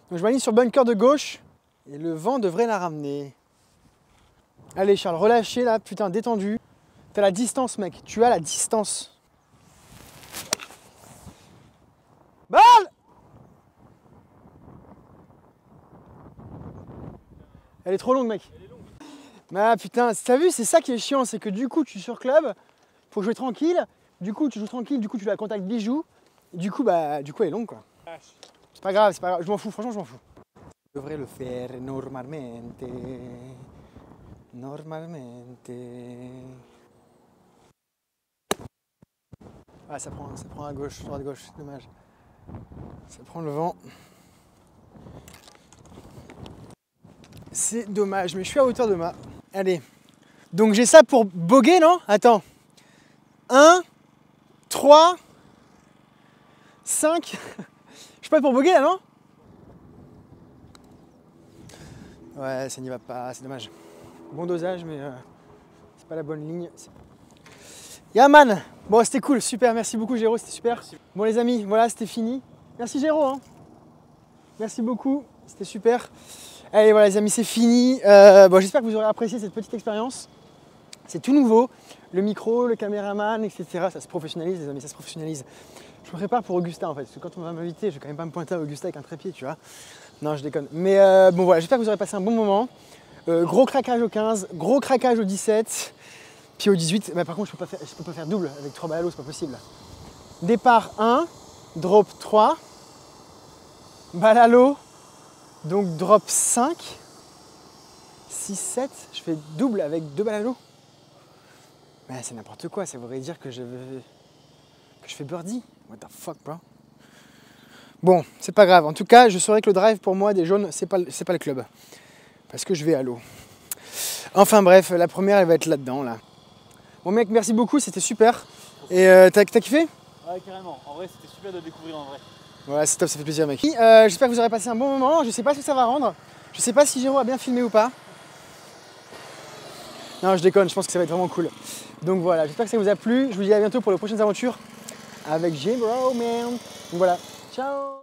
Donc je m'aligne sur bunker de gauche et le vent devrait la ramener. Allez Charles, relâchez là, putain, détendu. T'as la distance mec, tu as la distance. Balle! Elle est trop longue, mec. Ah putain, t'as vu, c'est ça qui est chiant, c'est que du coup, tu sur club, faut jouer tranquille. Du coup, tu joues tranquille, du coup, tu la contact bijou. Du coup, elle est longue, quoi. C'est pas grave, je m'en fous, franchement, je m'en fous. Je devrais le faire normalmente. Normalmente. Ah, ça prend à gauche, droite-gauche, dommage. Ça prend le vent. C'est dommage, mais je suis à hauteur de ma. Allez. Donc j'ai ça pour boguer, non? Attends. 1, 3, 5. Je suis pas pour boguer là, non? Ouais, ça n'y va pas, c'est dommage. Bon dosage, mais c'est pas la bonne ligne. Yaman! Bon, c'était cool, super, merci beaucoup Géraud, c'était super. Merci. Bon les amis, voilà, c'était fini. Merci Géraud, hein. Merci beaucoup, c'était super. Allez, voilà les amis, c'est fini. Bon, j'espère que vous aurez apprécié cette petite expérience. C'est tout nouveau, le micro, le caméraman, etc. Ça se professionnalise les amis, ça se professionnalise. Je me prépare pour Augusta en fait, parce que quand on va m'inviter, je vais quand même pas me pointer à Augusta avec un trépied, tu vois. Non, je déconne. Mais bon voilà, j'espère que vous aurez passé un bon moment. Gros craquage au 15, gros craquage au 17, puis au 18. Mais par contre, je peux pas faire double avec 3 balles à l'eau, c'est pas possible. Départ 1, drop 3, balle à l'eau, donc drop 5, 6, 7. Je fais double avec 2 balles à l'eau. Mais c'est n'importe quoi, ça voudrait dire que je fais birdie. What the fuck, bro? Bon, c'est pas grave. En tout cas, je saurais que le drive pour moi des jaunes, c'est pas le club. Parce que je vais à l'eau. Enfin bref, la première, elle va être là-dedans, là. Bon mec, merci beaucoup, c'était super. Et t'as kiffé? Ouais, carrément. En vrai, c'était super de découvrir en vrai. Ouais, c'est top, ça fait plaisir, mec. J'espère que vous aurez passé un bon moment. Je sais pas ce que ça va rendre. Je sais pas si Géraud a bien filmé ou pas. Non, je déconne, je pense que ça va être vraiment cool. Donc voilà, j'espère que ça vous a plu. Je vous dis à bientôt pour les prochaines aventures avec Géraud, man. Donc voilà, ciao.